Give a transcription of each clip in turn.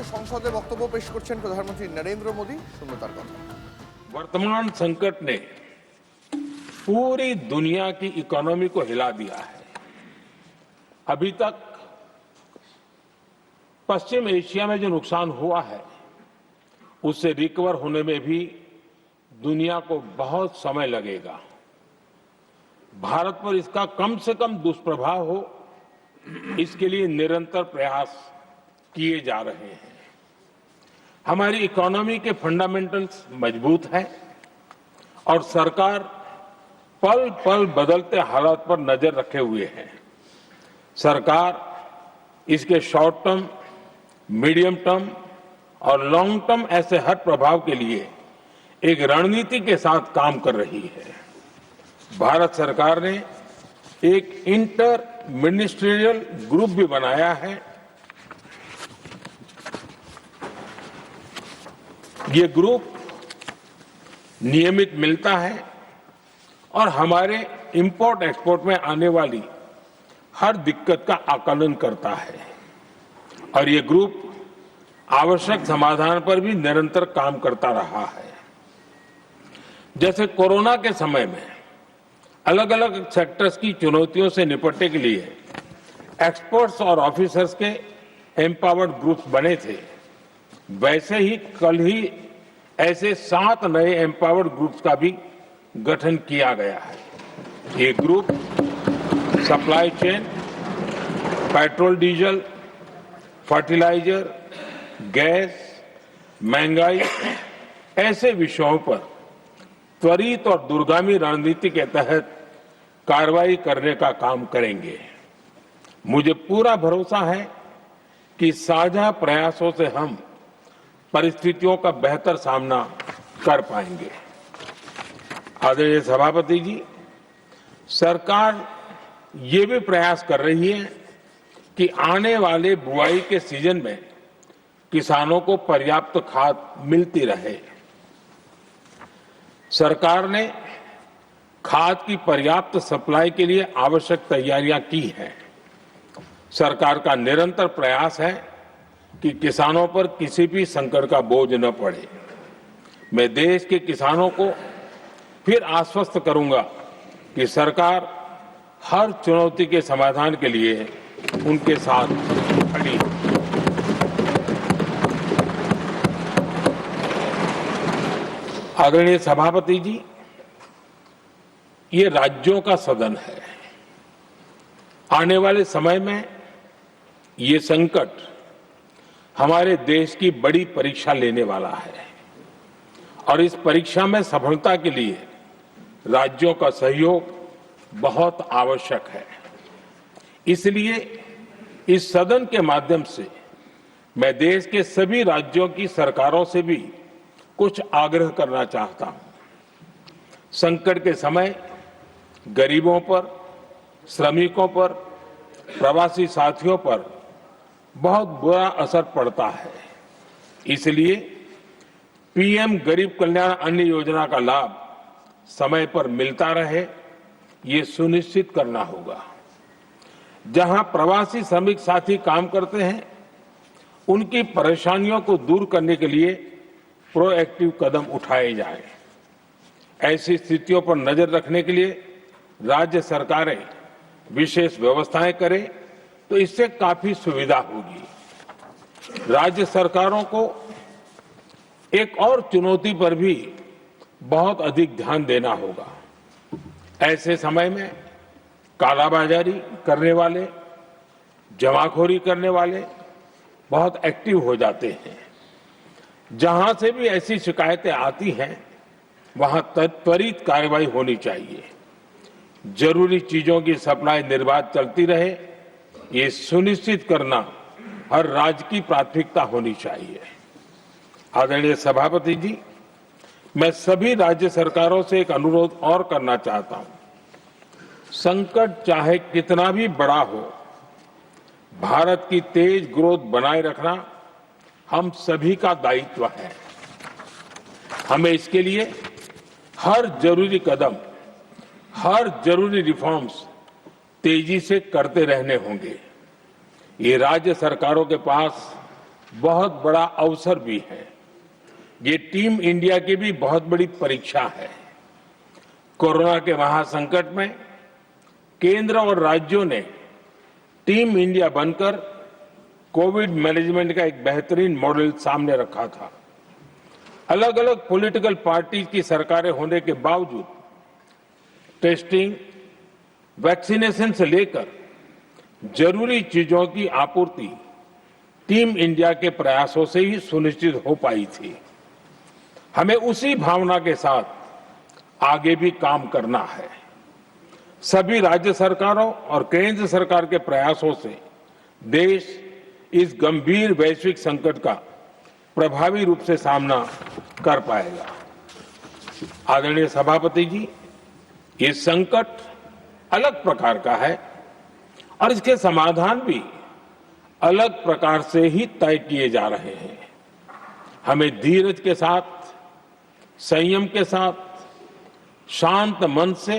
আদালতে সংসদে বক্তব্য পেশ করছেন প্রধানমন্ত্রী নরেন্দ্র মোদী। শুনুন তার কথা। वर्तमान संकट ने पूरी दुनिया की इकोनॉमी को हिला दिया है। अभी तक पश्चिम एशिया में जो नुकसान हुआ है उससे रिकवर होने में भी दुनिया को बहुत समय लगेगा। भारत पर इसका कम से कम दुष्प्रभाव हो, इसके लिए निरंतर प्रयास किए जा रहे हैं। हमारी इकोनॉमी के फंडामेंटल्स मजबूत हैं और सरकार पल पल बदलते हालात पर नजर रखे हुए है। सरकार इसके शॉर्ट टर्म, मीडियम टर्म और लॉन्ग टर्म ऐसे हर प्रभाव के लिए एक रणनीति के साथ काम कर रही है। भारत सरकार ने एक इंटर मिनिस्ट्रियल ग्रुप भी बनाया है। ये ग्रुप नियमित मिलता है और हमारे इंपोर्ट एक्सपोर्ट में आने वाली हर दिक्कत का आकलन करता है और ये ग्रुप आवश्यक समाधान पर भी निरंतर काम करता रहा है। जैसे कोरोना के समय में अलग अलग सेक्टर्स की चुनौतियों से निपटने के लिए एक्सपर्ट्स और ऑफिसर्स के एम्पावर्ड ग्रुप्स बने थे, वैसे ही कल ही ऐसे 7 नए एम्पावर्ड ग्रुप्स का भी गठन किया गया है। ये group supply chain, petrol diesel, fertiliser, gas, महंगाई ऐसे विषयों पर त्वरित और दूरगामी रणनीति के तहत कार्रवाई करने का काम करेंगे। मुझे पूरा भरोसा है कि साझा प्रयासों से हम परिस्थितियों का बेहतर सामना कर पाएंगे। आदरणीय सभापति जी, सरकार ये भी प्रयास कर रही है कि आने वाले बुआई के सीजन में किसानों को पर्याप्त खाद मिलती रहे। सरकार ने खाद की पर्याप्त सप्लाई के लिए आवश्यक तैयारियां की हैं। सरकार का निरंतर प्रयास है कि किसानों पर किसी भी संकट का बोझ न पड़े। मैं देश के किसानों को फिर आश्वस्त करूंगा कि सरकार हर चुनौती के समाधान के लिए उनके साथ खड़ी है। आदरणीय सभापति जी, ये राज्यों का सदन है। आने वाले समय में ये संकट हमारे देश की बड़ी परीक्षा लेने वाला है और इस परीक्षा में सफलता के लिए राज्यों का सहयोग बहुत आवश्यक है। इसलिए इस सदन के माध्यम से मैं देश के सभी राज्यों की सरकारों से भी कुछ आग्रह करना चाहता हूं। संकट के समय गरीबों पर, श्रमिकों पर, प्रवासी साथियों पर बहुत बुरा असर पड़ता है। इसलिए पीएम गरीब कल्याण अन्न योजना का लाभ समय पर मिलता रहे, ये सुनिश्चित करना होगा। जहां प्रवासी श्रमिक साथी काम करते हैं, उनकी परेशानियों को दूर करने के लिए प्रोएक्टिव कदम उठाए जाएं। ऐसी स्थितियों पर नजर रखने के लिए राज्य सरकारें विशेष व्यवस्थाएं करें तो इससे काफी सुविधा होगी। राज्य सरकारों को एक और चुनौती पर भी बहुत अधिक ध्यान देना होगा। ऐसे समय में कालाबाजारी करने वाले, जमाखोरी करने वाले बहुत एक्टिव हो जाते हैं। जहां से भी ऐसी शिकायतें आती हैं, वहां त्वरित कार्रवाई होनी चाहिए। जरूरी चीजों की सप्लाई निर्बाध चलती रहे, ये सुनिश्चित करना हर राज्य की प्राथमिकता होनी चाहिए। आदरणीय सभापति जी, मैं सभी राज्य सरकारों से एक अनुरोध और करना चाहता हूं। संकट चाहे कितना भी बड़ा हो, भारत की तेज ग्रोथ बनाए रखना हम सभी का दायित्व है। हमें इसके लिए हर जरूरी कदम, हर जरूरी रिफॉर्म्स तेजी से करते रहने होंगे। ये राज्य सरकारों के पास बहुत बड़ा अवसर भी है। ये टीम इंडिया की भी बहुत बड़ी परीक्षा है। कोरोना के महासंकट में केंद्र और राज्यों ने टीम इंडिया बनकर कोविड मैनेजमेंट का एक बेहतरीन मॉडल सामने रखा था। अलग अलग पॉलिटिकल पार्टी की सरकारें होने के बावजूद टेस्टिंग, वैक्सीनेशन से लेकर जरूरी चीजों की आपूर्ति टीम इंडिया के प्रयासों से ही सुनिश्चित हो पाई थी। हमें उसी भावना के साथ आगे भी काम करना है। सभी राज्य सरकारों और केंद्र सरकार के प्रयासों से देश इस गंभीर वैश्विक संकट का प्रभावी रूप से सामना कर पाएगा। आदरणीय सभापति जी, ये संकट अलग प्रकार का है और इसके समाधान भी अलग प्रकार से ही तय किए जा रहे हैं। हमें धीरज के साथ, संयम के साथ, शांत मन से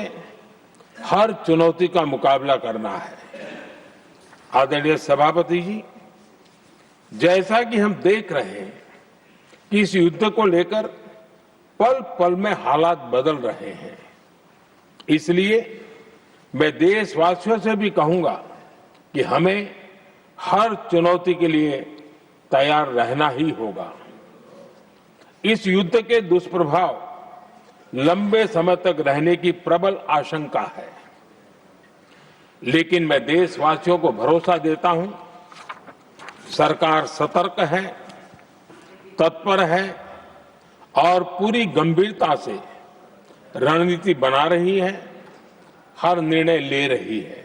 हर चुनौती का मुकाबला करना है। आदरणीय सभापति जी, जैसा कि हम देख रहे हैं कि इस युद्ध को लेकर पल पल में हालात बदल रहे हैं, इसलिए मैं देशवासियों से भी कहूंगा कि हमें हर चुनौती के लिए तैयार रहना ही होगा। इस युद्ध के दुष्प्रभाव लंबे समय तक रहने की प्रबल आशंका है, लेकिन मैं देशवासियों को भरोसा देता हूं, सरकार सतर्क है, तत्पर है और पूरी गंभीरता से रणनीति बना रही है, हर निर्णय ले रही है।